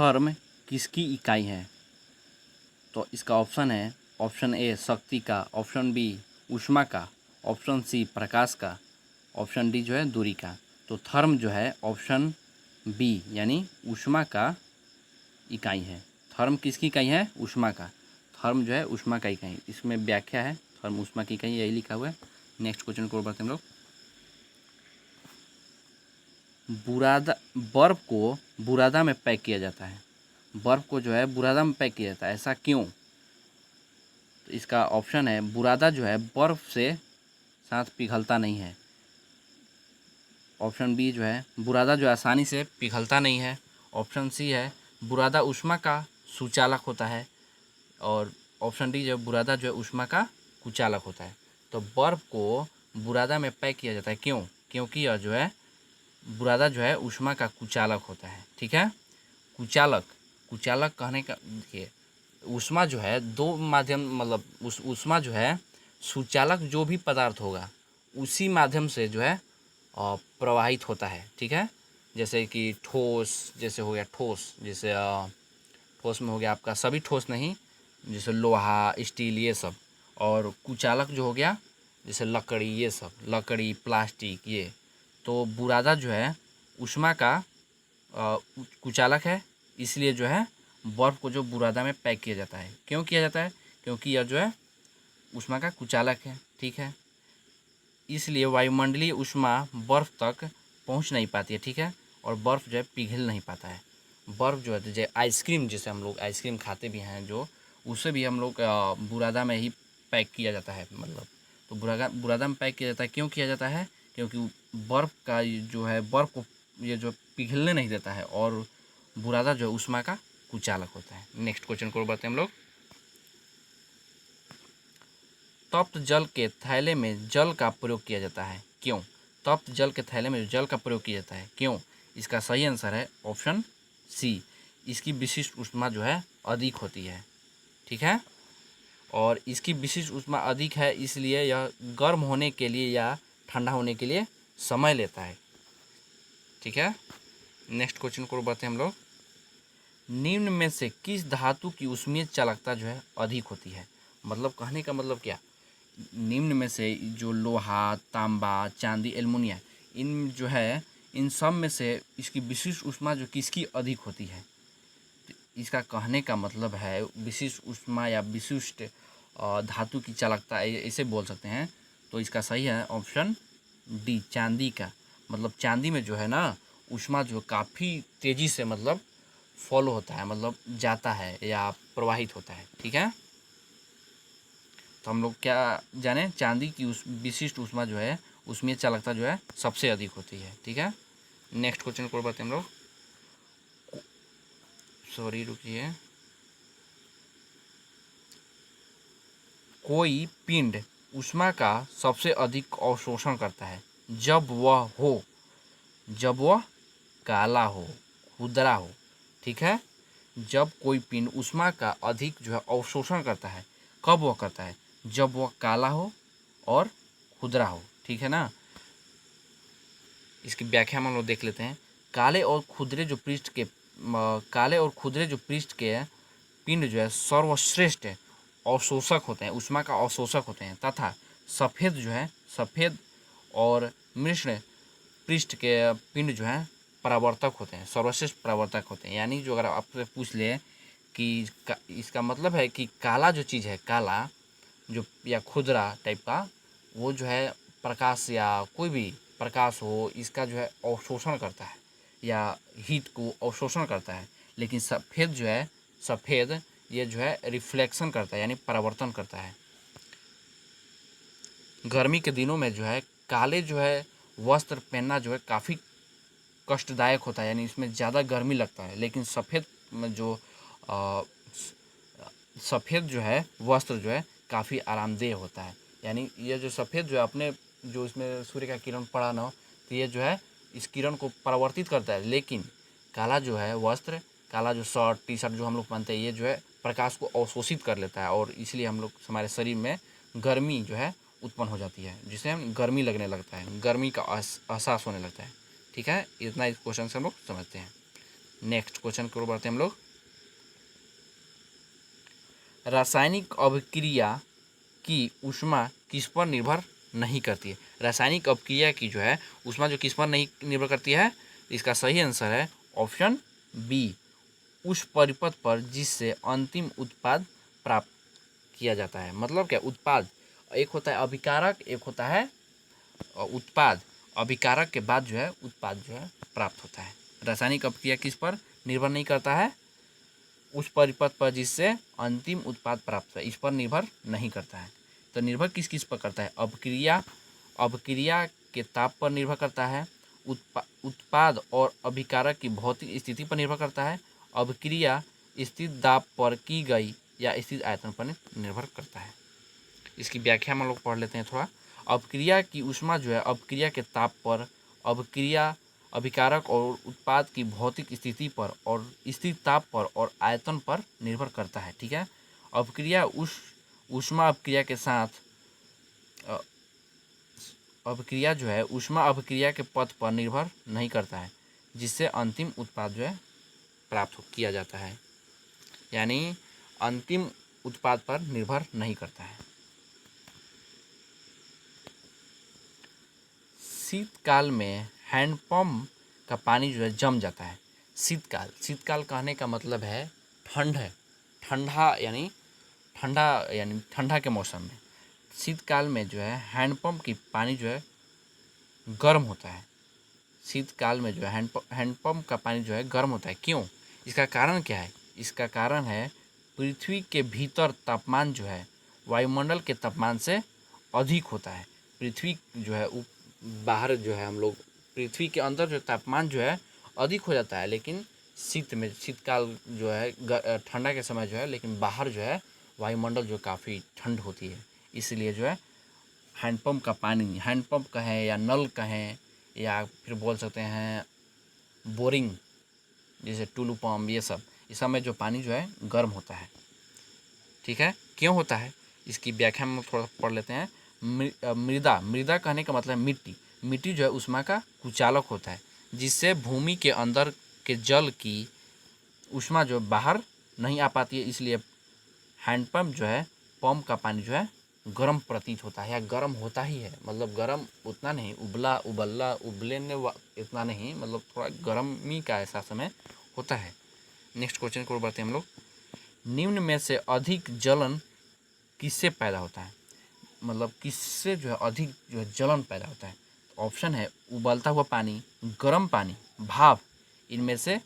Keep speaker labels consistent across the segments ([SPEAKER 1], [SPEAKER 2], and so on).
[SPEAKER 1] Therm किसकी इकाई है? तो इसका ऑप्शन है, ऑप्शन ए शक्ति का, ऑप्शन बी ऊष्मा का, ऑप्शन सी प्रकाश का, ऑप्शन डी जो है दूरी का। तो थर्म जो है ऑप्शन बी यानी ऊष्मा का इकाई है। थर्म किसकी इकाई है? ऊष्मा का। थर्म जो है ऊष्मा का इकाई, इसमें व्याख्या है थर्म ऊष्मा की इकाई, यही लिखा हुआ है। नेक्स्ट क्वेश्चन को बढ़ते हम लोग। बुरादा, बर्फ को बुरादा में पैक किया जाता है। बर्फ को जो है बुरादा में पैक किया जाता है, ऐसा क्यों? तो इसका ऑप्शन है, बुरादा जो है बर्फ से साथ पिघलता नहीं है। ऑप्शन बी जो है बुरादा जो आसानी से पिघलता नहीं है। ऑप्शन सी है बुरादा ऊष्मा का सुचालक होता है। और ऑप्शन डी जो बुरादा जो है ऊष्मा का कुचालक होता है। तो बर्फ को बुरादा में पैक किया जाता है, क्यों? क्योंकि यह जो है बुरादा जो है ऊष्मा का कुचालक होता है। ठीक है, कुचालक, कुचालक कहने का देखिए, ऊष्मा जो है दो माध्यम, मतलब ऊष्मा जो है सुचालक जो भी पदार्थ होगा उसी माध्यम से जो है प्रवाहित होता है। ठीक है, जैसे कि ठोस, जैसे हो गया ठोस, जैसे ठोस में हो गया आपका सभी ठोस नहीं, जैसे लोहा, स्टील, ये सब। और कुचालक जो हो गया जैसे लकड़ी, ये सब, लकड़ी, प्लास्टिक, ये। तो बुरादा जो है ऊष्मा का कुचालक है, इसलिए जो है बर्फ़ को जो बुरादा में पैक किया जाता है। क्यों किया जाता है? क्योंकि यह जो है ऊष्मा का कुचालक है। ठीक है, इसलिए वायुमंडलीय ऊष्मा बर्फ़ तक पहुंच नहीं पाती है। ठीक है, और बर्फ़ जो है पिघल नहीं पाता है। बर्फ़ जो है जैसे आइसक्रीम, जैसे हम लोग आइसक्रीम खाते भी हैं जो, उसे भी हम लोग बुरादा में ही पैक किया जाता है, मतलब। तो बुरादा में पैक किया जाता है, क्यों किया जाता है? क्योंकि बर्फ़ का जो है बर्फ़ को ये जो पिघलने नहीं देता है, और बुरादा जो है ऊष्मा का कुचालक होता है। नेक्स्ट क्वेश्चन को बढ़ते हैं हम लोग। तप्त जल के थैले में जल का प्रयोग किया जाता है, क्यों? तप्त जल के थैले में जल का प्रयोग किया जाता है, क्यों? इसका सही आंसर है ऑप्शन सी, इसकी विशिष्ट ऊष्मा जो है अधिक होती है। ठीक है, और इसकी विशिष्ट ऊष्मा अधिक है, इसलिए यह गर्म होने के लिए या ठंडा होने के लिए समय लेता है। ठीक है, नेक्स्ट क्वेश्चन को बढ़ते हैं हम लोग। निम्न में से किस धातु की ऊष्मीय चालकता जो है अधिक होती है? मतलब कहने का मतलब क्या, निम्न में से जो लोहा, तांबा, चांदी, एल्युमिनियम, इन जो है इन सब में से इसकी विशिष्ट ऊष्मा जो किसकी अधिक होती है? इसका कहने का मतलब है विशिष्ट ऊष्मा या विशिष्ट धातु की चालकता, ऐसे बोल सकते हैं। तो इसका सही है ऑप्शन डी, चांदी का। मतलब चांदी में जो है ना ऊष्मा जो काफ़ी तेज़ी से मतलब फॉलो होता है, मतलब जाता है या प्रवाहित होता है। ठीक है, तो हम लोग क्या जाने, चांदी की उस विशिष्ट ऊष्मा जो है उसमें चालकता जो है सबसे अधिक होती है। ठीक है, नेक्स्ट क्वेश्चन को बढ़ते हैं हम लोग। सॉरी रुकिए। कोई पिंड ऊष्मा का सबसे अधिक अवशोषण करता है जब वह काला हो, खुरदरा हो। ठीक है, जब कोई पिंड ऊष्मा का अधिक जो है अवशोषण करता है, कब वह करता है? जब वह काला हो और खुरदरा हो। ठीक है ना, इसकी व्याख्या हम लोग देख लेते हैं। काले और खुरदरे जो पृष्ठ के पिंड जो है सर्वश्रेष्ठ अवशोषक होते हैं, ऊष्मा का अवशोषक होते हैं, तथा सफ़ेद जो है, सफ़ेद और मिश्र पृष्ठ के पिंड जो है परावर्तक होते हैं, सर्वश्रेष्ठ परावर्तक होते हैं। यानी जो अगर आपसे पूछ ले कि इसका मतलब है कि काला जो चीज़ है, काला जो या खुरदरा टाइप का, वो जो है प्रकाश या कोई भी प्रकाश हो इसका जो है अवशोषण करता है या हीट को अवशोषण करता है। लेकिन सफ़ेद जो है, सफ़ेद ये जो है रिफ्लेक्शन करता है, यानी परावर्तन करता है। गर्मी के दिनों में जो है काले जो है वस्त्र पहनना जो है काफ़ी कष्टदायक होता है, यानी इसमें ज़्यादा गर्मी लगता है। लेकिन सफ़ेद में जो सफ़ेद जो है वस्त्र जो है काफ़ी आरामदेह होता है। यानी ये जो सफ़ेद जो है अपने जो इसमें सूर्य का किरण पड़ा ना, तो ये जो है इस किरण को परावर्तित करता है। लेकिन काला जो है वस्त्र, काला जो शर्ट, टी शर्ट जो हम लोग पहनते हैं, ये जो है प्रकाश को अवशोषित कर लेता है, और इसलिए हम लोग हमारे शरीर में गर्मी जो है उत्पन्न हो जाती है, जिससे हम गर्मी लगने लगता है, गर्मी का एहसास होने लगता है। ठीक है, इतना इस क्वेश्चन से हम लोग समझते हैं। नेक्स्ट क्वेश्चन की ओर बढ़ते हैं हम लोग। रासायनिक अभिक्रिया की ऊष्मा किस पर निर्भर नहीं करती है? रासायनिक अभिक्रिया की जो है ऊष्मा जो किस पर नहीं निर्भर करती है? इसका सही आंसर है ऑप्शन बी, उस परिपथ पर जिससे अंतिम उत्पाद प्राप्त किया जाता है। मतलब क्या, उत्पाद एक होता है अभिकारक, एक होता है उत्पाद। अभिकारक के बाद जो है उत्पाद जो है प्राप्त होता है। रासायनिक अभिक्रिया किस पर निर्भर नहीं करता है? उस परिपथ पर जिससे अंतिम उत्पाद प्राप्त है, इस पर निर्भर नहीं करता है। तो निर्भर किस किस पर करता है? अभिक्रिया के ताप पर निर्भर करता है, उत्पाद और अभिकारक की भौतिक स्थिति पर निर्भर करता है, अभिक्रिया स्थिर दाब पर की गई या स्थिर आयतन पर निर्भर करता है। इसकी व्याख्या हम लोग पढ़ लेते हैं थोड़ा। अभिक्रिया की ऊष्मा जो है अभिक्रिया के ताप पर, अभिक्रिया अभिकारक और उत्पाद की भौतिक स्थिति पर और स्थिर ताप पर और आयतन पर निर्भर करता है। ठीक है। अभिक्रिया ऊष्मा अभिक्रिया के साथ अभिक्रिया जो है ऊष्मा अभिक्रिया के पथ पर निर्भर नहीं करता है, जिससे अंतिम उत्पाद जो है प्राप्त किया जाता है। यानी अंतिम उत्पाद पर निर्भर नहीं करता है। शीतकाल में हैंडपम्प का पानी जो है जम जाता है। शीतकाल कहने का मतलब है ठंड है, ठंडा के मौसम में शीतकाल में जो है हैंडपम्प की पानी जो है गर्म होता है। शीतकाल में जो है हैंडपम्प का पानी जो है गर्म होता है। क्यों? इसका कारण क्या है? इसका कारण है पृथ्वी के भीतर तापमान जो है वायुमंडल के तापमान से अधिक होता है। पृथ्वी जो है बाहर जो है हम लोग पृथ्वी के अंदर जो तापमान जो है अधिक हो जाता है, लेकिन शीतकाल जो है ठंडा के समय जो है, लेकिन बाहर जो है वायुमंडल जो काफ़ी ठंड होती है। इसलिए जो है हैंडपम्प का पानी, हैंडपम्प कहें या नल कहें या फिर बोल सकते हैं बोरिंग जैसे टुलू पंप, ये सब में जो पानी जो है गर्म होता है। ठीक है। क्यों होता है इसकी व्याख्या में थोड़ा पढ़ लेते हैं। मृदा कहने का मतलब मिट्टी जो है ऊष्मा का कुचालक होता है, जिससे भूमि के अंदर के जल की ऊष्मा जो बाहर नहीं आ पाती है। इसलिए हैंडपम्प जो है पंप का पानी जो है गर्म प्रतीत होता है या गर्म होता ही है। मतलब गर्म उतना नहीं, इतना नहीं, मतलब थोड़ा गर्मी का एहसास हमें होता है। नेक्स्ट क्वेश्चन को बढ़ते हैं हम लोग। निम्न में से अधिक जलन किससे पैदा होता है? मतलब किससे जो है अधिक जो है जलन पैदा होता है? तो ऑप्शन है उबलता हुआ पानी, गर्म पानी, भाप, इनमें से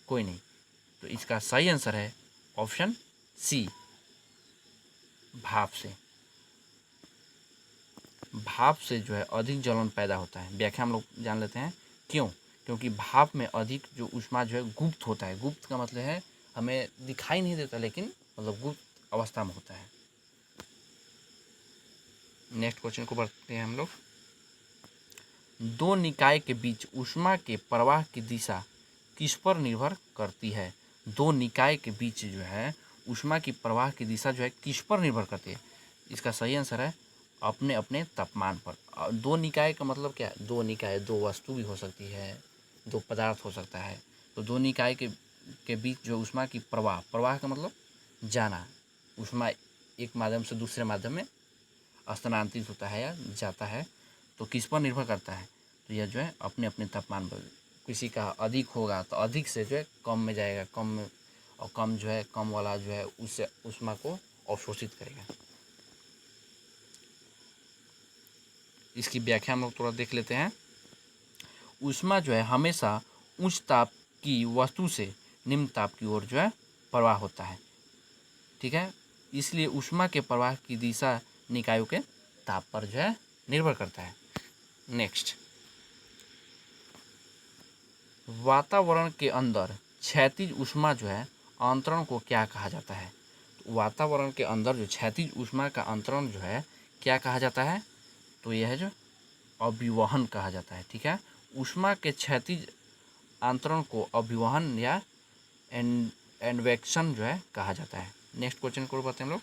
[SPEAKER 1] कोई नहीं। तो इसका सही आंसर है ऑप्शन सी, भाप से। भाप से जो है अधिक जलन पैदा होता है। व्याख्या हम लोग जान लेते हैं क्यों। क्योंकि भाप में अधिक जो ऊष्मा जो है गुप्त होता है। गुप्त का मतलब है हमें दिखाई नहीं देता, लेकिन मतलब गुप्त अवस्था में होता है। नेक्स्ट क्वेश्चन को बढ़ते हैं हम लोग। दो निकाय के बीच ऊष्मा के प्रवाह की दिशा किस पर निर्भर करती है? दो निकाय के बीच जो है ऊष्मा की प्रवाह की दिशा जो है किस पर निर्भर करती है? इसका सही आंसर है अपने अपने तापमान पर। दो निकाय का मतलब क्या है? दो निकाय, दो वस्तु भी हो सकती है, दो पदार्थ हो सकता है। तो दो निकाय के बीच जो ऊष्मा की प्रवाह का मतलब जाना, ऊष्मा एक माध्यम से दूसरे माध्यम में स्थानांतरित होता है या जाता है, तो किस पर निर्भर करता है? तो यह जो है अपने अपने तापमान पर। किसी का अधिक होगा तो अधिक से जो है कम में जाएगा, कम में, और कम जो है कम वाला जो है उससे ऊष्मा को अवशोषित करेगा। इसकी व्याख्या हम लोग थोड़ा देख लेते हैं। ऊष्मा जो है हमेशा उच्च ताप की वस्तु से निम्न ताप की ओर जो है प्रवाह होता है। ठीक है। इसलिए ऊष्मा के प्रवाह की दिशा निकायों के ताप पर जो है निर्भर करता है। नेक्स्ट, वातावरण के अंदर क्षैतिज ऊष्मा जो है अंतरण को क्या कहा जाता है? तो वातावरण के अंदर जो क्षैतिज ऊष्मा का अंतरण जो है क्या कहा जाता है? तो यह है जो अभिवहन कहा जाता है। ठीक है। ऊष्मा के क्षैतिज अंतरण को अभिवहन या एडवेक्शन जो है कहा जाता है। नेक्स्ट क्वेश्चन को बताते हैं हम लोग।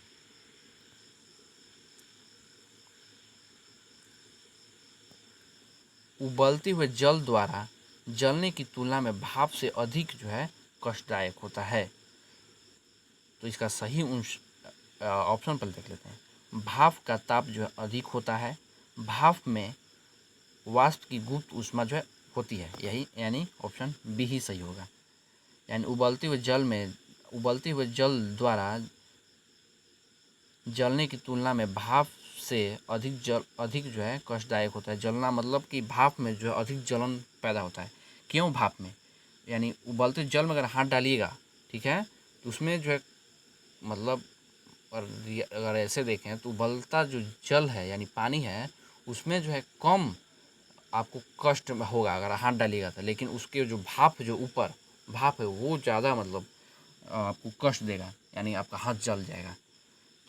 [SPEAKER 1] उबलते हुए जल द्वारा जलने की तुलना में भाप से अधिक जो है कष्टदायक होता है। तो इसका सही ऑप्शन पर देख लेते हैं। भाप का ताप जो है अधिक होता है। भाप में वाष्प की गुप्त ऊष्मा जो है होती है, यही यानी ऑप्शन बी ही सही होगा। यानी उबलते हुए जल द्वारा जलने की तुलना में भाप से अधिक जो है कष्टदायक होता है। जलना मतलब कि भाप में जो है अधिक जलन पैदा होता है। क्यों भाप में? यानी उबलते जल में अगर हाथ डालिएगा, ठीक है, तो उसमें जो है मतलब अगर ऐसे देखें तो उबलता जो जल है यानी पानी है, उसमें जो है कम आपको कष्ट होगा अगर हाथ डालिएगा तो, लेकिन उसके जो ऊपर भाप है वो ज़्यादा मतलब आपको कष्ट देगा, यानी आपका हाथ जल जाएगा।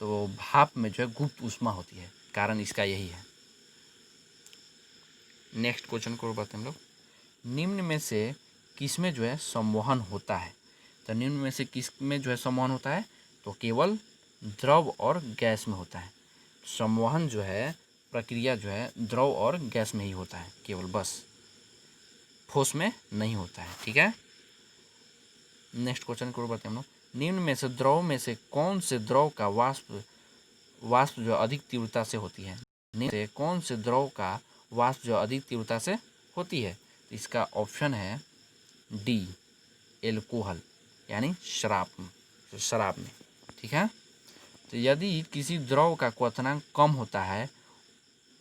[SPEAKER 1] तो भाप में जो है गुप्त ऊष्मा होती है, कारण इसका यही है। नेक्स्ट क्वेश्चन को बताते हैं हम लोग। निम्न में से किसमें जो है संवहन होता है? तो निम्न में से किस में जो है संवहन होता है? तो केवल द्रव और गैस में होता है। संवहन जो है प्रक्रिया जो है द्रव और गैस में ही होता है केवल, बस ठोस में नहीं होता है। ठीक है, नेक्स्ट क्वेश्चन को बताते हैं हम लोग। निम्न में से द्रव में से कौन से द्रव का वाष्प जो अधिक तीव्रता से होती है? निम्न से कौन से द्रव का वाष्प जो अधिक तीव्रता से होती है? तो इसका ऑप्शन है डी, एल्कोहल, यानी शराब में। ठीक है, तो यदि किसी द्रव का क्वथनांक कम होता है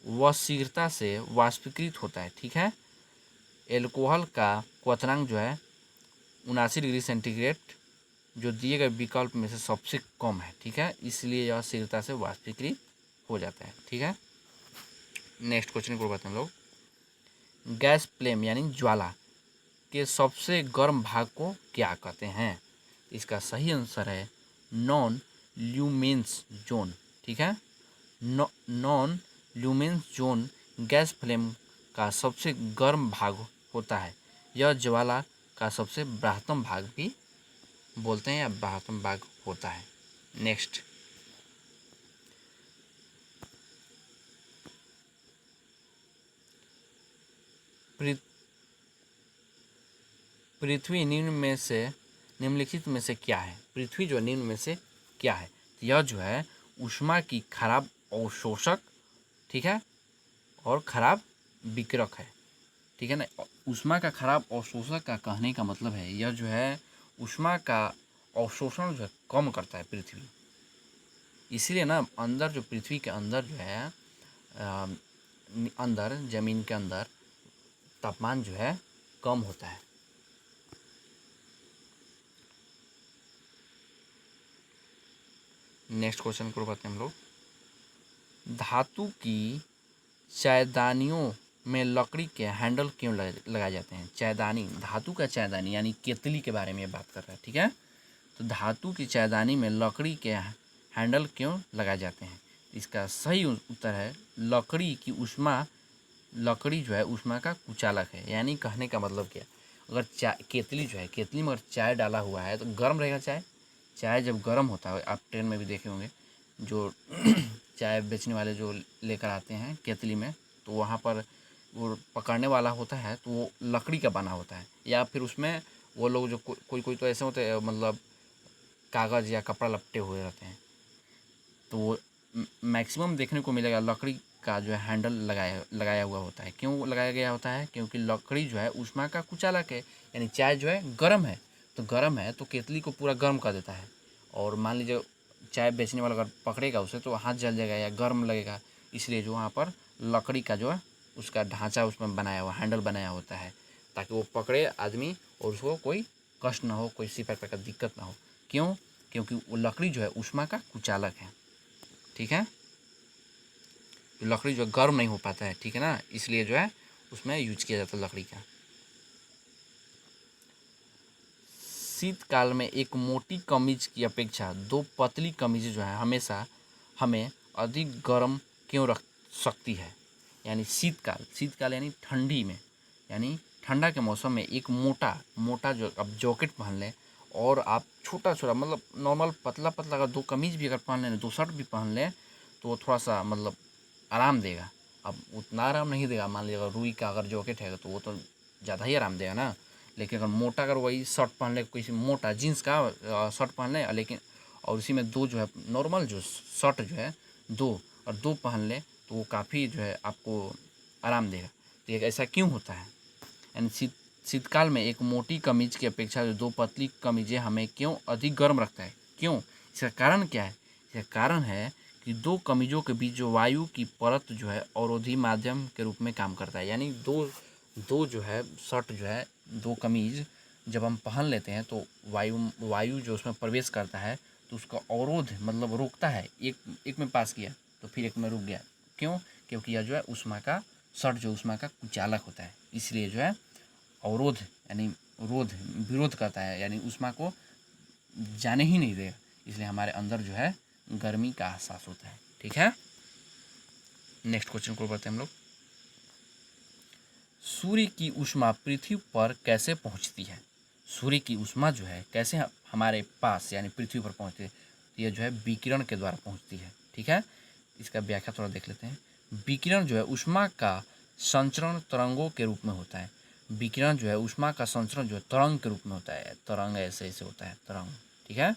[SPEAKER 1] वह शीघ्रता से वाष्पीकृत होता है। ठीक है, एल्कोहल का क्वथनांक जो है 79 डिग्री सेंटीग्रेड जो दिए गए विकल्प में से सबसे कम है। ठीक है, इसलिए यह शीघ्रता से वाष्पीकृत हो जाता है। ठीक है, नेक्स्ट क्वेश्चन को बताते हैं हम लोग। गैस फ्लेम यानी ज्वाला के सबसे गर्म भाग को क्या कहते हैं? इसका सही आंसर है नॉन ल्यूमेंस जोन। ठीक है, non lumens zone gas flame का सबसे गर्म भाग होता है। यह ज्वाला का सबसे बृहत्तम भाग भी बोलते हैं या बृहत्तम भाग होता है। नेक्स्ट, पृथ्वी निम्नलिखित में से क्या है? पृथ्वी जो निम्न में से क्या है? यह जो है ऊष्मा की खराब अवशोषक, ठीक है, और खराब विकिरक है। ठीक है ना, ऊष्मा का खराब अवशोषक का कहने का मतलब है यह जो है ऊष्मा का अवशोषण जो है कम करता है पृथ्वी। इसीलिए ना अंदर जो पृथ्वी के अंदर जो है अंदर जमीन के अंदर तापमान जो है कम होता है। नेक्स्ट क्वेश्चन को बताते हैं हम लोग। धातु की चायदानियों में लकड़ी के हैंडल क्यों लगाए जाते हैं? चायदानी, धातु का चायदानी यानी केतली के बारे में बात कर रहा है। ठीक है, तो धातु की चायदानी में लकड़ी के हैंडल क्यों लगाए जाते हैं? इसका सही उत्तर है लकड़ी जो है ऊष्मा का कुचालक है। यानी कहने का मतलब क्या, अगर केतली जो है, केतली में अगर चाय डाला हुआ है तो गर्म रहेगा। चाय जब गर्म होता है, आप ट्रेन में भी देखे होंगे जो चाय बेचने वाले जो लेकर आते हैं केतली में, तो वहाँ पर वो पकड़ने वाला होता है तो वो लकड़ी का बना होता है, या फिर उसमें वो लोग जो कोई तो ऐसे होते हैं मतलब कागज़ या कपड़ा लपटे हुए रहते हैं, तो वो मैक्सिमम देखने को मिलेगा लकड़ी का जो है हैंडल लगाया हुआ होता है। क्यों लगाया गया होता है? क्योंकि लकड़ी जो है ऊष्मा का कुचालक है। यानी चाय जो है गर्म है तो केतली को पूरा गर्म कर देता है, और मान लीजिए चाय बेचने वाला अगर पकड़ेगा उसे तो हाथ जल जाएगा या गर्म लगेगा। इसलिए जो वहाँ पर लकड़ी का जो है उसका ढांचा उसमें बनाया हुआ हैंडल बनाया होता है, ताकि वो पकड़े आदमी और उसको कोई कष्ट ना हो, कोई इसी प्रकार का दिक्कत ना हो। क्यों? क्योंकि वो लकड़ी जो है ऊष्मा का कुचालक है। ठीक है, तो लकड़ी जो गर्म नहीं हो पाता है, ठीक है ना, इसलिए जो है उसमें यूज किया जाता है लकड़ी का। शीतकाल में एक मोटी कमीज की अपेक्षा दो पतली कमीज जो है हमेशा हमें अधिक गर्म क्यों रख सकती है? यानी शीतकाल यानी ठंडी में, यानी ठंडा के मौसम में एक मोटा जो आप जैकेट पहन लें और आप छोटा मतलब नॉर्मल पतला अगर दो कमीज भी अगर पहन लें, दो शर्ट भी पहन लें, तो वो थोड़ा सा मतलब आराम देगा। अब उतना आराम नहीं देगा। मान लीजिए अगर रुई का अगर जैकेट है तो वो तो ज़्यादा ही आराम देगा ना। लेकिन अगर मोटा, अगर वही शर्ट पहन ले, कोई मोटा जीन्स का शर्ट पहन ले, लेकिन और उसी में दो जो है नॉर्मल जो शर्ट जो है दो पहन ले, तो वो काफ़ी जो है आपको आराम देगा। तो ये ऐसा क्यों होता है? यानी शीतकाल में एक मोटी कमीज की अपेक्षा जो दो पतली कमीजें हमें क्यों अधिक गर्म रखता है? क्यों? इसका कारण क्या है? इसका कारण है कि दो कमीजों के बीच जो वायु की परत जो है अवरोधी माध्यम के रूप में काम करता है। यानी दो जो है शर्ट जो है, दो कमीज जब हम पहन लेते हैं तो वायु जो उसमें प्रवेश करता है तो उसका अवरोध मतलब रोकता है। एक में पास किया तो फिर एक में रुक गया। क्यों? क्योंकि यह जो है ऊष्मा का शर्ट जो ऊष्मा का कुचालक होता है, इसलिए जो है अवरोध यानी विरोध करता है, यानी ऊष्मा को जाने ही नहीं देगा। इसलिए हमारे अंदर जो है गर्मी का एहसास होता है। ठीक है, नेक्स्ट क्वेश्चन को पढ़ते हैं हम लोग। सूर्य की ऊष्मा पृथ्वी पर कैसे पहुंचती है? सूर्य की ऊष्मा जो है कैसे हमारे पास यानी पृथ्वी पर पहुंचती है? तो यह जो है विकिरण के द्वारा पहुंचती है। ठीक है, इसका व्याख्या थोड़ा देख लेते हैं। विकिरण जो है ऊष्मा का संचरण तरंगों के रूप में होता है। विकिरण जो है ऊष्मा का संचरण जो है तरंग के रूप में होता है। तरंग ऐसे होता है, तरंग। ठीक है,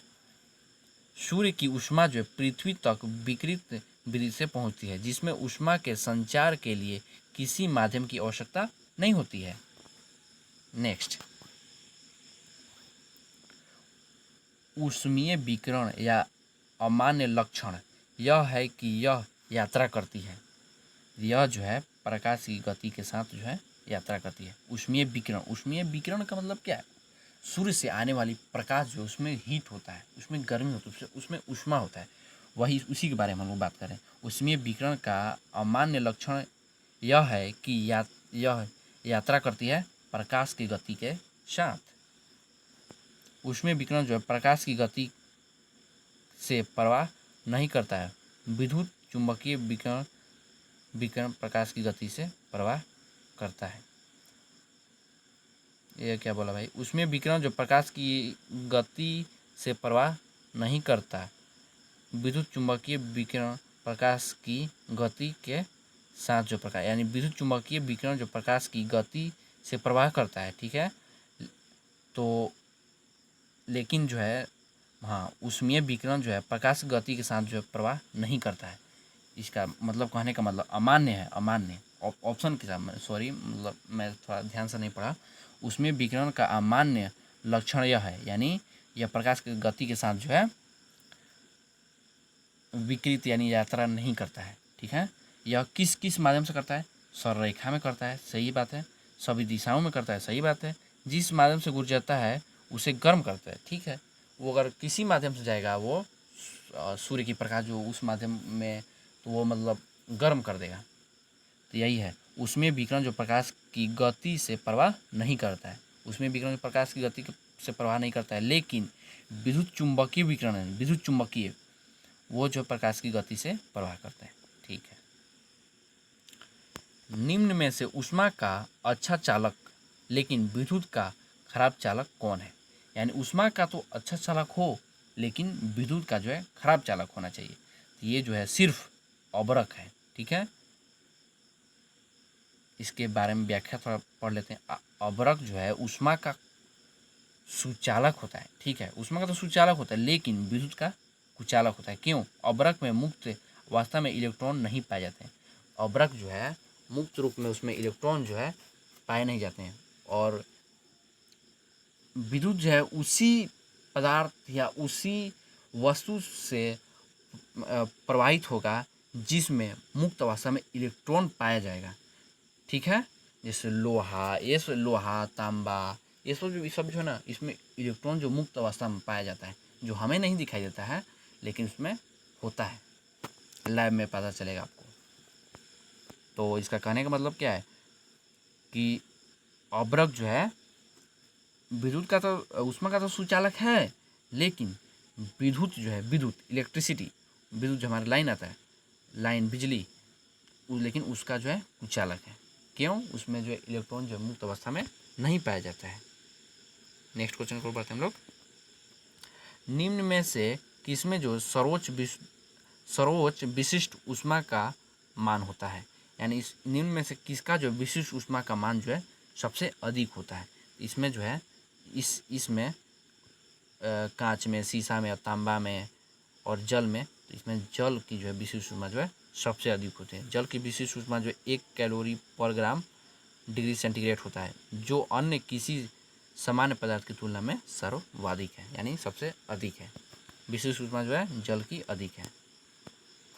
[SPEAKER 1] सूर्य की ऊष्मा जो है पृथ्वी तक विकिरित विधि से पहुंचती है, जिसमें ऊष्मा के संचार के लिए किसी माध्यम की आवश्यकता नहीं होती है। नेक्स्ट, ऊष्मीय विकिरण या अमान्य लक्षण यह है कि यह यात्रा करती है। यह जो है प्रकाश की गति के साथ जो है यात्रा करती है। ऊष्मीय विकिरण का मतलब क्या है? सूर्य से आने वाली प्रकाश जो उसमें हीट होता है, उसमें गर्मी होती है, उसमें ऊष्मा होता है, वही उसी के बारे में हम लोग बात करें। ऊष्मीय विकिरण का अमान्य लक्षण यह है कि यह यात्रा करती है प्रकाश की गति के साथ। ऊष्मीय विकिरण जो है प्रकाश की गति से परवाह नहीं करता है। विद्युत चुंबकीय विकिरण प्रकाश की गति से परवाह करता है। ये क्या बोला भाई? उसमें विकिरण जो प्रकाश की गति से परवाह नहीं करता। विद्युत चुंबकीय विकिरण प्रकाश की गति के साथ जो प्रकाश, यानी विद्युत चुंबकीय विकिरण जो प्रकाश की गति से प्रवाह करता है। ठीक है, तो लेकिन जो है हाँ, ऊष्मीय विकिरण जो है प्रकाश गति के साथ जो है प्रवाह नहीं करता है। इसका मतलब कहने का मतलब अमान्य है। अमान्य ऑप्शन के साथ, सॉरी, मतलब मैं थोड़ा ध्यान से नहीं पढ़ा। उसमें विकिरण का अमान्य लक्षण यह है, यानी यह प्रकाश की गति के साथ जो है विकृत यानी यात्रा नहीं करता है। ठीक है, यह किस किस माध्यम से करता है? सररेखा में करता है, सही बात है। सभी दिशाओं में करता है, सही बात है। जिस माध्यम से गुजरता है उसे गर्म करता है। ठीक है, वो अगर किसी माध्यम से जाएगा, वो सूर्य की प्रकाश जो उस माध्यम में, तो वो मतलब गर्म कर देगा। तो यही है, उसमें विकिरण जो प्रकाश की गति से परवाह नहीं करता है। उसमें विकिरण प्रकाश की गति से परवाह नहीं करता है, लेकिन विद्युत चुंबकीय विकिरण है, विद्युत चुंबकीय, वो जो प्रकाश की गति से परवाह करता है। ठीक है, निम्न में से ऊष्मा का अच्छा चालक लेकिन विद्युत का खराब चालक कौन है? यानी ऊष्मा का तो अच्छा चालक हो, लेकिन विद्युत का जो है खराब चालक होना चाहिए। तो ये जो है सिर्फ अबरक है। ठीक है, इसके बारे में व्याख्या थोड़ा पढ़ लेते हैं। अबरक जो है ऊष्मा का सुचालक होता है। ठीक है, ऊष्मा का तो सुचालक होता है, लेकिन विद्युत का कुचालक होता है। क्यों? अबरक में मुक्त अवस्था में इलेक्ट्रॉन नहीं पाए जाते हैं। अबरक जो है मुक्त रूप में उसमें इलेक्ट्रॉन जो है पाए नहीं जाते हैं, और विद्युत जो है उसी पदार्थ या उसी वस्तु से प्रवाहित होगा जिसमें मुक्त अवस्था में इलेक्ट्रॉन पाया जाएगा। ठीक है, जैसे लोहा, ये सब लोहा, तांबा, ये सब जो है ना, इसमें इलेक्ट्रॉन जो मुक्त अवस्था में पाया जाता है, जो हमें नहीं दिखाई देता है, लेकिन उसमें होता है। लैब में पता चलेगा आपको। तो इसका कहने का मतलब क्या है कि अबरक जो है विद्युत का तो, ऊष्मा का तो सुचालक है, लेकिन विद्युत जो है, विद्युत इलेक्ट्रिसिटी, विद्युत जो हमारा लाइन आता है, लाइन बिजली, लेकिन उसका जो है कुचालक है। क्यों? उसमें जो है इलेक्ट्रॉन जो मुक्त अवस्था में नहीं पाया जाता है। नेक्स्ट क्वेश्चन को बढ़ते हैं हम लोग। निम्न में से किसमें जो सर्वोच्च विशिष्ट ऊष्मा का मान होता है? यानी इस निम्न में से किसका जो विशिष्ट ऊष्मा का मान जो है सबसे अधिक होता है। इसमें जो है इसमें कांच में, शीशा में, तांबा में और जल में, तो इसमें जल की जो है विशिष्ट ऊष्मा जो है सबसे अधिक होती है। जल की विशिष्ट ऊष्मा जो 1 कैलोरी पर ग्राम डिग्री सेंटीग्रेड होता है, जो अन्य किसी सामान्य पदार्थ की तुलना में सर्वाधिक है, यानी सबसे अधिक है। विशिष्ट ऊष्मा जो है जल की अधिक है।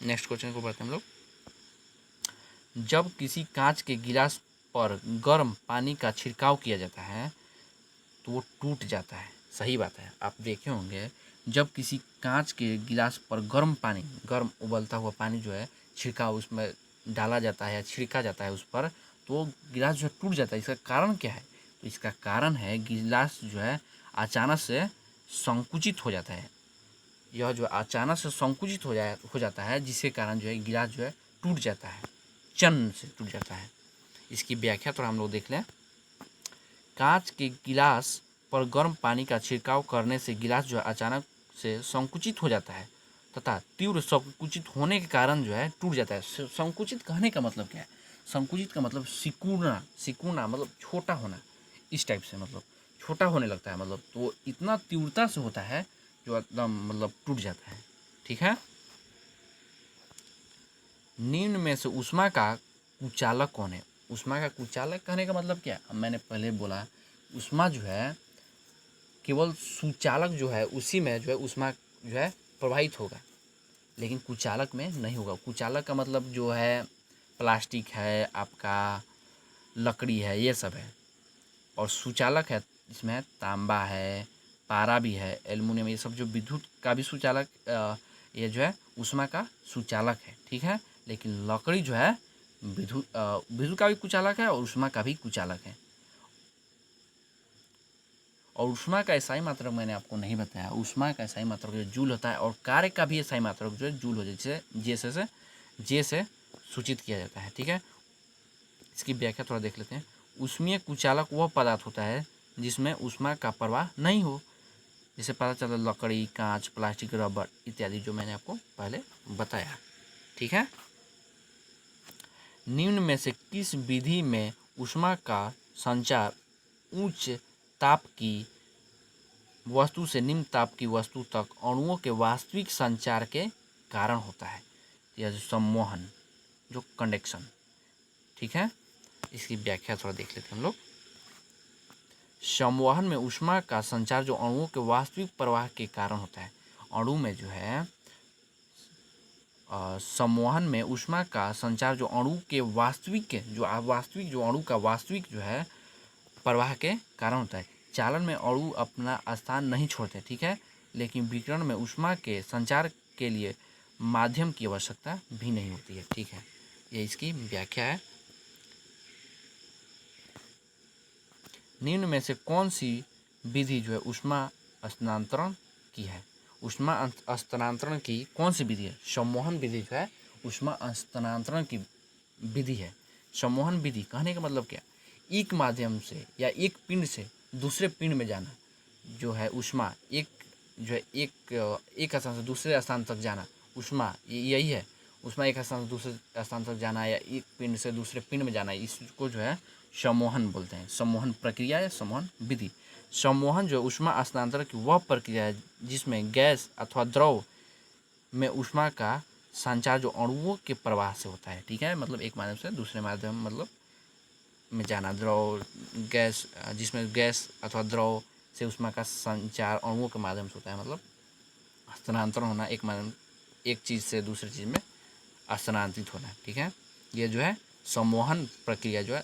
[SPEAKER 1] नेक्स्ट क्वेश्चन को पढ़ते हैं हम लोग। जब किसी कांच के गिलास पर गर्म पानी का छिड़काव किया जाता है तो वो टूट जाता है। सही बात है, आप देखे होंगे जब किसी कांच के गिलास पर गर्म उबलता हुआ पानी जो है छिड़काव उसमें डाला जाता है या छिड़का जाता है उस पर, तो वो गिलास जो है टूट जाता है। इसका कारण क्या है? तो इसका कारण है गिलास जो है अचानक से संकुचित हो जाता है। यह जो अचानक से संकुचित हो जाता है, जिसके कारण जो है गिलास जो है टूट जाता है, चन्न से टूट जाता है। इसकी व्याख्या तो हम लोग देख लें। कांच के गिलास पर गर्म पानी का छिड़काव करने से गिलास जो है अचानक से संकुचित हो जाता है तथा तीव्र संकुचित होने के कारण जो है टूट जाता है। संकुचित कहने का मतलब क्या है? संकुचित का मतलब सिकुड़ना मतलब छोटा होना, इस टाइप से, मतलब छोटा होने लगता है, मतलब तो इतना तीव्रता से होता है जो एकदम मतलब टूट जाता है। ठीक है। निम्न में से ऊष्मा का कुचालक कौन है? ऊष्मा का कुचालक कहने का मतलब क्या है? मैंने पहले बोला ऊष्मा जो है केवल सुचालक जो है उसी में जो है ऊष्मा जो है प्रवाहित होगा, लेकिन कुचालक में नहीं होगा। कुचालक का मतलब जो है प्लास्टिक है, आपका लकड़ी है, ये सब है। और सुचालक है, इसमें तांबा है, पारा भी है, एल्युमिनियम, ये सब जो विद्युत का भी सुचालक, ये जो है ऊष्मा का सुचालक है। ठीक है। लेकिन लकड़ी जो है विद्युत का भी कुचालक है और ऊष्मा का भी कुचालक है। और ऊष्मा का इकाई मात्रक मैंने आपको नहीं बताया। ऊष्मा का इकाई मात्रक जो जूल होता है और कार्य का भी इकाई मात्रक जो है जूल हो जाए, जैसे जे से सूचित किया जाता है। ठीक है। इसकी व्याख्या थोड़ा देख लेते हैं। ऊष्मीय कुचालक वह पदार्थ होता है जिसमें ऊष्मा का प्रवाह नहीं हो। जैसे पता चला लकड़ी, कांच, प्लास्टिक, रबर इत्यादि जो मैंने आपको पहले बताया। ठीक है। निम्न में से किस विधि में ऊष्मा का संचार उच्च ताप की वस्तु से निम्न ताप की वस्तु तक अणुओं के वास्तविक संचार के कारण होता है? यह जो सम्मोहन, जो कंडक्शन। ठीक है। इसकी व्याख्या थोड़ा देख लेते हैं हम लोग। सम्वहन में ऊष्मा का संचार जो अणुओं के वास्तविक प्रवाह के कारण होता है। अणु में जो है सम्वहन में ऊष्मा का संचार जो अणु के वास्तविक जो अणु का वास्तविक जो है प्रवाह के कारण होता है। चालन में अणु अपना स्थान नहीं छोड़ते। ठीक है। लेकिन विकिरण में ऊष्मा के संचार के लिए माध्यम की आवश्यकता भी नहीं होती है। ठीक है। ये इसकी व्याख्या है। निम्न में से कौन सी विधि जो है ऊष्मा स्थानांतरण की है? ऊष्मा स्थानांतरण की कौन सी विधि है? सम्मोहन विधि जो है ऊष्मा स्थानांतरण की विधि है। सम्मोहन विधि कहने का मतलब क्या? एक माध्यम से या एक पिंड से दूसरे पिंड में जाना जो है ऊष्मा, एक जो है एक स्थान से दूसरे स्थान तक जाना, ऊष्मा यही है। ऊष्मा एक स्थान से दूसरे स्थान तक जाना या एक पिंड से दूसरे पिंड में जाना, इसको जो है सम्मोहन बोलते हैं। सम्मोहन प्रक्रिया या सम्मोहन विधि। सम्मोहन जो ऊष्मा स्थानांतरण की वह प्रक्रिया है जिसमें गैस अथवा द्रव में ऊष्मा का संचार जो अणुओं के प्रवाह से होता है। ठीक है। मतलब एक माध्यम से दूसरे माध्यम मतलब में जाना, द्रव गैस, जिसमें गैस अथवा द्रव से ऊष्मा का संचार अणुओं के माध्यम से होता है। मतलब स्थानांतरण होना, एक चीज़ से दूसरी चीज़ में स्थानांतरित होना। ठीक है। ये जो है सम्मोहन प्रक्रिया जो है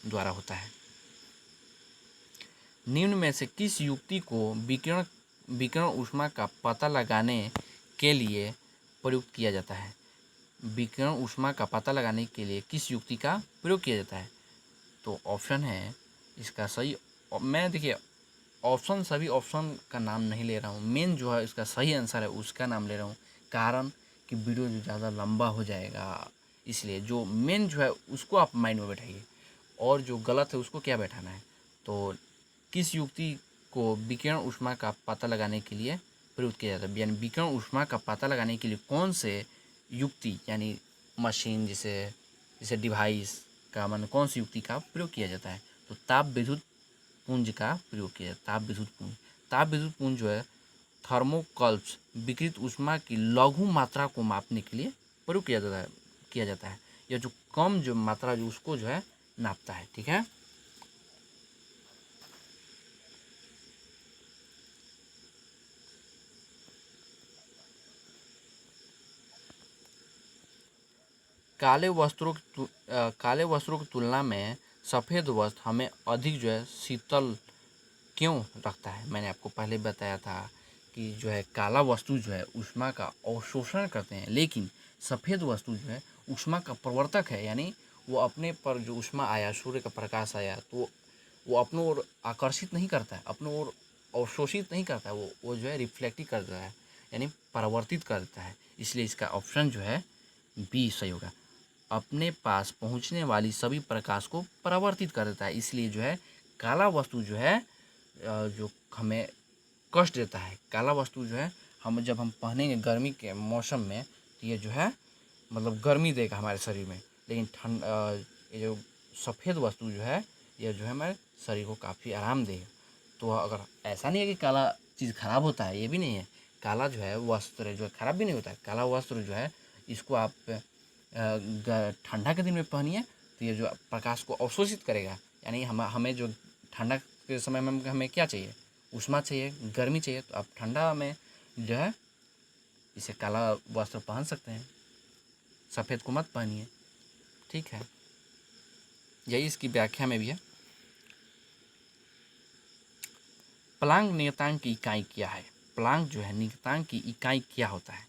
[SPEAKER 1] द्वारा होता है। निम्न में से किस युक्ति को विकिरण ऊष्मा का पता लगाने के लिए प्रयुक्त किया जाता है? विकिरण ऊष्मा का पता लगाने के लिए किस युक्ति का प्रयोग किया जाता है? तो ऑप्शन है इसका सही। मैं देखिए सभी ऑप्शन का नाम नहीं ले रहा हूँ, मेन जो है इसका सही आंसर है उसका नाम ले रहा हूँ। कारण कि वीडियो जो ज़्यादा लंबा हो जाएगा, इसलिए जो मेन जो है उसको आप माइंड में बैठाइए और जो गलत है उसको क्या बैठाना है। तो किस युक्ति को विकिरण ऊष्मा का पता लगाने के लिए प्रयुक्त किया जाता है, यानी विकिरण ऊष्मा का पता लगाने के लिए कौन से युक्ति यानी मशीन जैसे डिवाइस का कौन सी युक्ति का प्रयोग किया जाता है? तो ताप विद्युत पुंज का प्रयोग किया जाता है। ताप विद्युत पुंज जो है थर्मोकल्स विकृत ऊष्मा की लघु मात्रा को मापने के लिए प्रयोग किया जाता है। यह जो कम जो मात्रा जो उसको जो है नापता है। ठीक है। काले वस्त्रों की तुलना में सफ़ेद वस्त्र हमें अधिक जो है शीतल क्यों रखता है। मैंने आपको पहले बताया था कि जो है काला वस्तु जो है ऊष्मा का अवशोषण करते हैं, लेकिन सफ़ेद वस्तु जो है ऊष्मा का प्रवर्तक है। यानी वो अपने पर जो ऊष्मा आया, सूर्य का प्रकाश आया, तो वो अपनों ओर आकर्षित नहीं करता है, अपनों ओर अवशोषित नहीं करता है, वो जो है रिफ्लेक्ट ही करता है, यानी परावर्तित करता है। इसलिए इसका ऑप्शन जो है बी सही होगा। अपने पास पहुंचने वाली सभी प्रकाश को परावर्तित कर देता है। इसलिए जो है काला वस्तु जो है जो हमें कष्ट देता है, काला वस्तु जो है जब हम पहनेंगे गर्मी के मौसम में, तो ये जो है मतलब गर्मी देगा हमारे शरीर में। लेकिन ये जो सफ़ेद वस्तु जो है ये जो है हमारे शरीर को काफ़ी आराम देगा। तो अगर ऐसा नहीं है कि काला चीज़ खराब होता है, ये भी नहीं है। काला जो है वस्त्र जो है खराब भी नहीं होता है। काला वस्त्र जो है इसको आप ठंडा के दिन में पहनिए तो ये जो प्रकाश को अवशोषित करेगा। यानी हमें जो ठंडा के समय में हमें क्या चाहिए, ऊष्मा चाहिए, गर्मी चाहिए, तो आप ठंडा में जो है इसे काला वस्त्र पहन सकते हैं, सफ़ेद को मत पहनिए। ठीक है, यही इसकी व्याख्या में भी है। प्लांक नियतांक की इकाई क्या है। प्लांक जो है नियतांक की इकाई क्या होता है।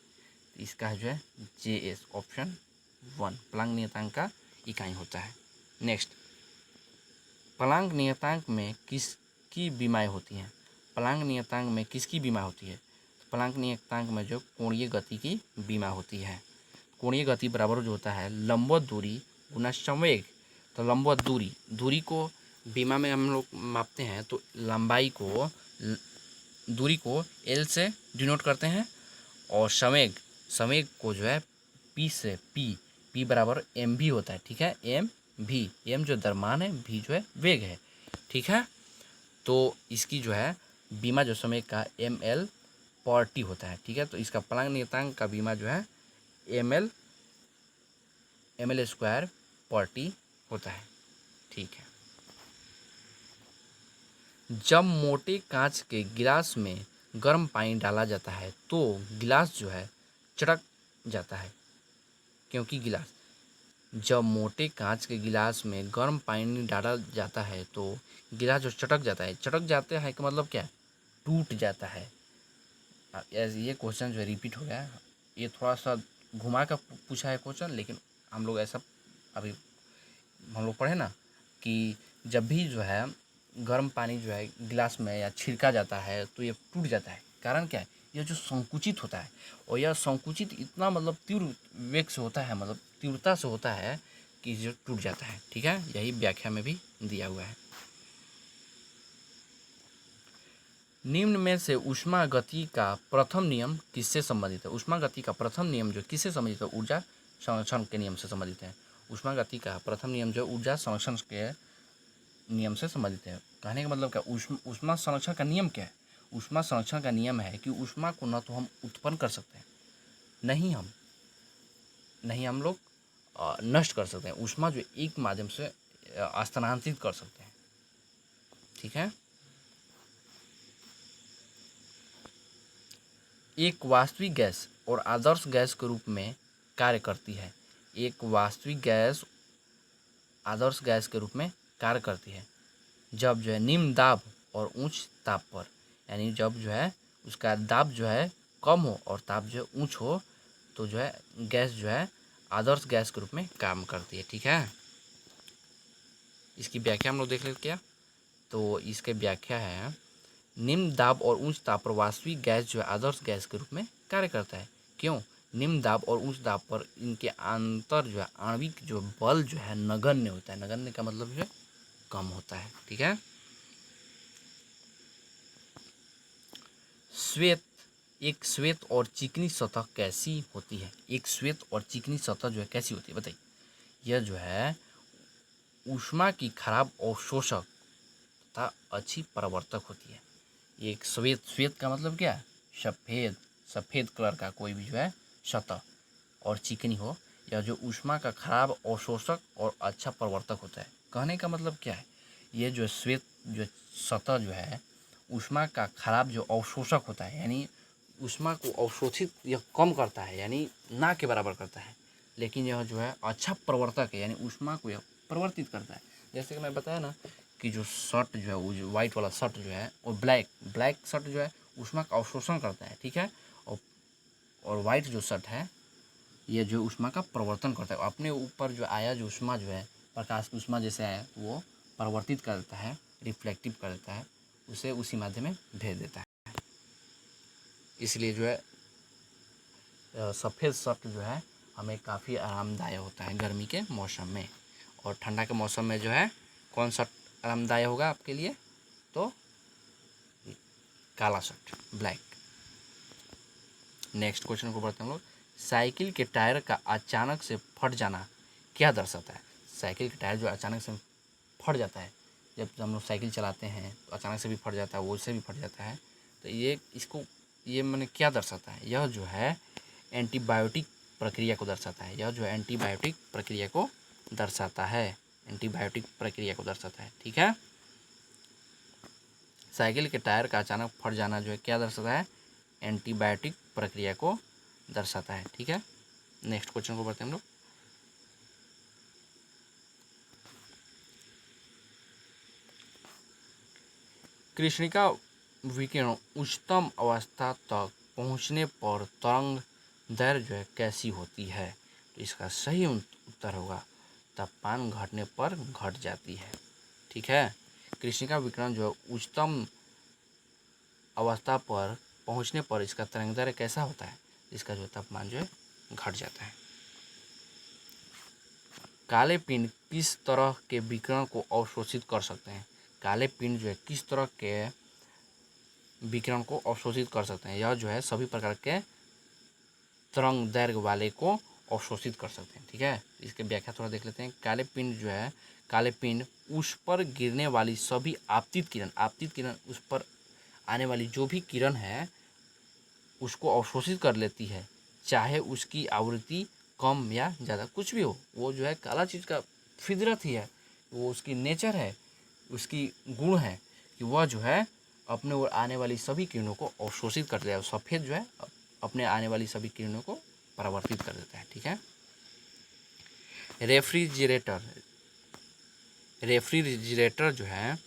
[SPEAKER 1] तो इसका जो है JS ऑप्शन 1 प्लांक नियतांक का इकाई होता है। नेक्स्ट, प्लांक नियतांक में किसकी बीमाएँ होती हैं। प्लांक नियतांक में किसकी बीमा होती है। प्लांक नियतांक में जो कोणीय गति की बीमा होती है। कोणीय गति बराबर जो होता है लंबवत दूरी गुना संवेग। तो लंबवत दूरी को बीमा में हम लोग मापते हैं, तो लंबाई को दूरी को L से डिनोट करते हैं, और संवेग को जो है P बराबर mv होता है। ठीक है, m जो द्रव्यमान है, v जो है वेग है। ठीक है, तो इसकी जो है बीमा जो संवेग का ml/t होता है। ठीक है, तो इसका प्लांक नियतांक का बीमा जो है ml²/t होता है। ठीक है, जब मोटे कांच के गिलास में गर्म पानी डाला जाता है तो गिलास जो है चटक जाता है, क्योंकि जब मोटे कांच के गिलास में गर्म पानी डाला जाता है तो गिलास जो चटक जाता है का मतलब क्या है, टूट जाता है। ये क्वेश्चन जो है रिपीट हो गया है, ये थोड़ा सा घुमा कर पूछा है क्वेश्चन, लेकिन हम लोग ऐसा अभी हम लोग पढ़े ना कि जब भी जो है गर्म पानी जो है गिलास में या छिड़का जाता है तो ये टूट जाता है। कारण क्या है, यह जो संकुचित होता है, और यह संकुचित इतना मतलब तीव्र वेग से होता है, मतलब तीव्रता से होता है कि जो टूट जाता है। ठीक है, यही व्याख्या में भी दिया हुआ है। निम्न में से ऊष्मा गति का प्रथम नियम किससे संबंधित है। ऊष्मा गति का प्रथम नियम जो किससे संबंधित है, ऊर्जा संरक्षण के नियम से संबंधित है। ऊष्मा गति का प्रथम नियम जो ऊर्जा संरक्षण के नियम से संबंधित है। कहने का मतलब क्या, ऊष्मा संरक्षण का नियम क्या है। ऊष्मा संरक्षण का नियम है कि ऊष्मा को न तो हम उत्पन्न कर सकते हैं, नहीं हम लोग नष्ट कर सकते हैं। ऊष्मा जो एक माध्यम से स्थानांतरित कर सकते हैं। ठीक है, एक वास्तविक गैस और आदर्श गैस के रूप में कार्य करती है। एक वास्तविक गैस आदर्श गैस के रूप में कार्य करती है जब जो है निम्न दाब और उच्च ताप पर, यानी जब जो है उसका दाब जो है कम हो और ताप जो है ऊंच हो, तो जो है गैस जो है आदर्श गैस के रूप में काम करती है। ठीक है, इसकी व्याख्या हम लोग देख लेते क्या। तो इसके व्याख्या है, निम्न दाब और उच्च ताप पर वास्तविक गैस जो है आदर्श गैस के रूप में कार्य करता है। क्यों, निम्न दाब और उच्च दाब पर इनके अंतर जो है आणविक जो बल जो है नगण्य होता है। नगण्य का मतलब जो है कम होता है। ठीक है, एक श्वेत और चिकनी सतह कैसी होती है। एक श्वेत और चिकनी सतह जो है कैसी होती है बताइए। यह जो है ऊष्मा की खराब अवशोषक तथा अच्छी परावर्तक होती है। ये एक श्वेत, श्वेत का मतलब क्या है? सफ़ेद, सफ़ेद कलर का कोई भी जो है सतह और चिकनी हो, या जो ऊष्मा का खराब अवशोषक और अच्छा प्रवर्तक होता है। कहने का मतलब क्या है? ये जो श्वेत जो सतह जो है ऊष्मा का खराब जो अवशोषक होता है, यानी ऊष्मा को अवशोषित यह कम करता है, यानी ना के बराबर करता है, लेकिन यह जो है अच्छा प्रवर्तक है, यानी ऊष्मा को यह परिवर्तित करता है। जैसे कि मैं बताया ना कि जो शर्ट जो है, वो जो वाइट वाला शर्ट जो है वो ब्लैक शर्ट जो है ऊष्मा का अवशोषण करता है, ठीक है। और वाइट जो शर्ट है ये जो ऊष्मा का प्रवर्तन करता है, अपने ऊपर जो आया जो ऊष्मा जो है, प्रकाश की ऊष्मा जैसे आया वो परिवर्तित कर देता है, रिफ्लेक्टिव कर देता है, उसे उसी माध्यम में भेज देता है। इसलिए जो है सफ़ेद शर्ट जो है हमें काफ़ी आरामदायक होता है गर्मी के मौसम में। और ठंडा के मौसम में जो है कौन सा आरामदायक होगा आपके लिए? तो काला शर्ट, ब्लैक। नेक्स्ट क्वेश्चन को पढ़ते हैं हम लोग। साइकिल के टायर का अचानक से फट जाना क्या दर्शाता है? साइकिल का टायर जो अचानक से फट जाता है, जब हम लोग साइकिल चलाते हैं तो अचानक से भी फट जाता है, वो से भी फट जाता है, तो ये मैंने क्या दर्शाता है? यह जो है एंटीबायोटिक प्रक्रिया को दर्शाता है। यह जो है एंटीबायोटिक प्रक्रिया को दर्शाता है, एंटीबायोटिक प्रक्रिया को दर्शाता है, ठीक है। साइकिल के टायर का अचानक फट जाना जो है क्या दर्शाता है? एंटीबायोटिक प्रक्रिया को दर्शाता है, ठीक है। नेक्स्ट क्वेश्चन को पढ़ते हैं हम लोग। कृष्णिका विकिरण उच्चतम अवस्था तक पहुंचने पर तरंग दैर्घ्य जो है कैसी होती है? तो इसका सही उत्तर होगा तापमान घटने पर घट जाती है, ठीक है। कृष्णिका विकिरण जो है उच्चतम अवस्था पर पहुंचने पर इसका तरंग दैर्घ्य कैसा होता है? इसका जो तापमान जो है घट जाता है। काले पिंड किस तरह के विकिरण को अवशोषित कर सकते हैं? काले पिंड जो है किस तरह के विकिरण को अवशोषित कर सकते हैं? यह जो है सभी प्रकार के तरंग दैर्घ्य वाले को अवशोषित कर सकते हैं, ठीक है। इसके व्याख्या थोड़ा देख लेते हैं। काले पिंड जो है, काले पिंड उस पर गिरने वाली सभी आपतित किरण उस पर आने वाली जो भी किरण है उसको अवशोषित कर लेती है, चाहे उसकी आवृत्ति कम या ज़्यादा कुछ भी हो। वो जो है काला चीज़ का फितरत ही है, वो उसकी नेचर है, उसकी गुण है कि वह जो है अपने ओर आने वाली सभी किरणों को अवशोषित कर देता है। सफ़ेद जो है अपने आने वाली सभी किरणों को परावर्तित कर देता है, ठीक है। रेफ्रिजरेटर रेफ्रिजरेटर जो है,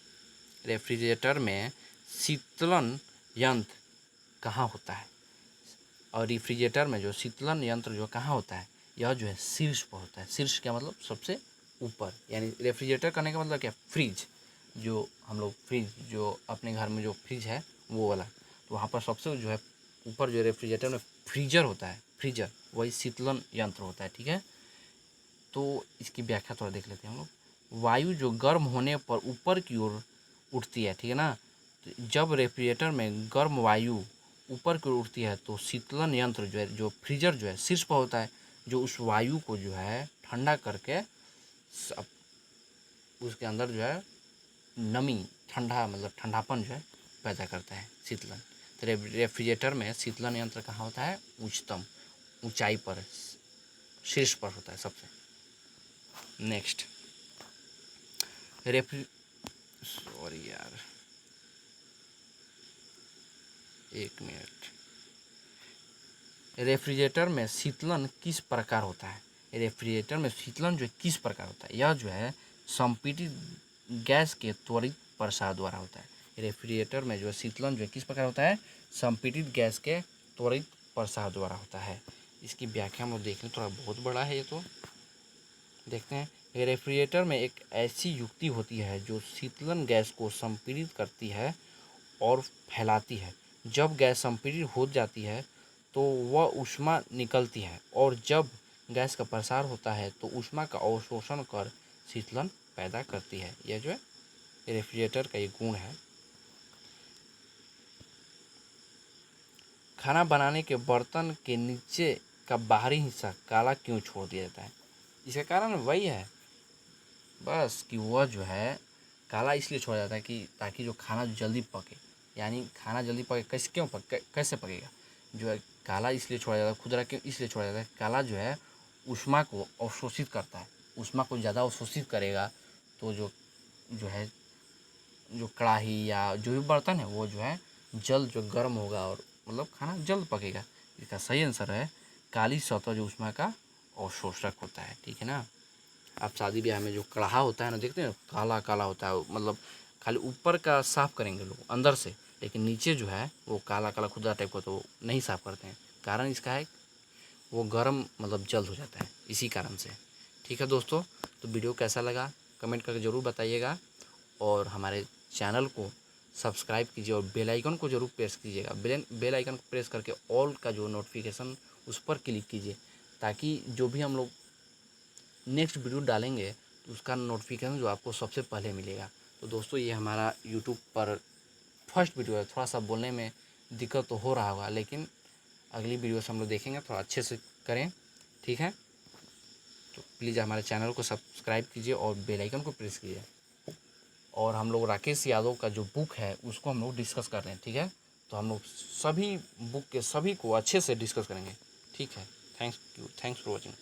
[SPEAKER 1] रेफ्रिजरेटर में शीतलन यंत्र कहाँ होता है? और रेफ्रिजरेटर में जो शीतलन यंत्र जो कहाँ होता है? यह जो है शीर्ष पर होता है। शीर्ष क्या मतलब? सबसे ऊपर, यानी रेफ्रिजरेटर करने का मतलब क्या? फ्रिज, जो हम लोग फ्रिज जो अपने घर में जो फ्रिज है वो वाला, तो वहाँ पर सबसे जो है ऊपर जो रेफ्रिजरेटर में फ्रीजर होता है, फ्रीजर वही शीतलन यंत्र होता है, ठीक है। तो इसकी व्याख्या थोड़ा देख लेते हैं हम लोग। वायु जो गर्म होने पर ऊपर की ओर उठती है, ठीक है ना, तो जब रेफ्रिजरेटर में गर्म वायु ऊपर की ओर उठती है तो शीतलन यंत्र जो है, जो फ्रीजर जो है शीर्ष पर होता है, जो उस वायु को जो है ठंडा करके उसके अंदर जो है नमी, ठंडा मतलब ठंडापन जो है पैदा करता है, शीतलन। तो रेफ्रिजरेटर में शीतलन यंत्र कहाँ होता है? उच्चतम ऊंचाई पर, शीर्ष पर होता है सबसे। नेक्स्ट रेफ्रि सॉरी यार, एक मिनट। रेफ्रिजरेटर में शीतलन किस प्रकार होता है? रेफ्रिजरेटर में शीतलन जो है किस प्रकार होता है? यह जो है संपीड़ित गैस के त्वरित प्रसार द्वारा होता है। रेफ्रिजरेटर में जो शीतलन जो है किस प्रकार होता है? संपीड़ित गैस के त्वरित प्रसार द्वारा होता है। इसकी व्याख्या हम लोग देख लें, थोड़ा बहुत बड़ा है ये, तो देखते हैं। रेफ्रिजरेटर में एक ऐसी युक्ति होती है जो शीतलन गैस को संपीड़ित करती है और फैलाती है। जब गैस संपीड़ित हो जाती है तो वह ऊष्मा निकलती है, और जब गैस का प्रसार होता है तो ऊष्मा का अवशोषण कर शीतलन पैदा करती है। यह जो है रेफ्रिजरेटर का एक गुण है। खाना बनाने के बर्तन के नीचे का बाहरी हिस्सा काला क्यों छोड़ दिया जाता है? इसका कारण वही है, बस कि वह जो है काला इसलिए छोड़ा जाता है कि ताकि जो खाना जल्दी पके, यानी खाना जल्दी पके कैसे पकेगा, जो है काला इसलिए छोड़ा जाता है, खुदरा क्यों इसलिए छोड़ा जाता है, काला जो है ऊष्मा को अवशोषित करता है, ऊष्मा को ज़्यादा अवशोषित करेगा तो जो है जो कढ़ाई या जो भी बर्तन है वो जो है जल्द जो गर्म होगा और मतलब खाना जल्द पकेगा। इसका सही आंसर है काली सतह जो ऊष्मा का अवशोषक होता है। ठीक है ना। आप शादी ब्याह में जो कढ़ा होता है ना, देखते हैं ना, काला काला होता है, मतलब खाली ऊपर का साफ़ करेंगे लोग अंदर से, लेकिन नीचे जो है वो काला काला खुदा टाइप का तो नहीं साफ़ करते हैं। कारण इसका है वो गर्म मतलब जल्द हो जाता है इसी कारण से। ठीक है दोस्तों, तो वीडियो कैसा लगा कमेंट करके ज़रूर बताइएगा और हमारे चैनल को सब्सक्राइब कीजिए और बेल आइकन को ज़रूर प्रेस कीजिएगा। बेल आइकन को प्रेस करके ऑल का जो नोटिफिकेशन उस पर क्लिक कीजिए, ताकि जो भी हम लोग नेक्स्ट वीडियो डालेंगे तो उसका नोटिफिकेशन जो आपको सबसे पहले मिलेगा। तो दोस्तों ये हमारा यूट्यूब पर फर्स्ट वीडियो है, थोड़ा सा बोलने में दिक्कत तो हो रहा होगा, लेकिन अगली वीडियो से हम लोग देखेंगे थोड़ा अच्छे से करें। ठीक है, तो प्लीज़ हमारे चैनल को सब्सक्राइब कीजिए और बेल आइकन को प्रेस कीजिए। और हम लोग राकेश यादव का जो बुक है उसको हम लोग डिस्कस कर रहे हैं। ठीक है, तो हम लोग सभी बुक के सभी को अच्छे से डिस्कस करेंगे। ठीक है, थैंक्स फॉर वॉचिंग।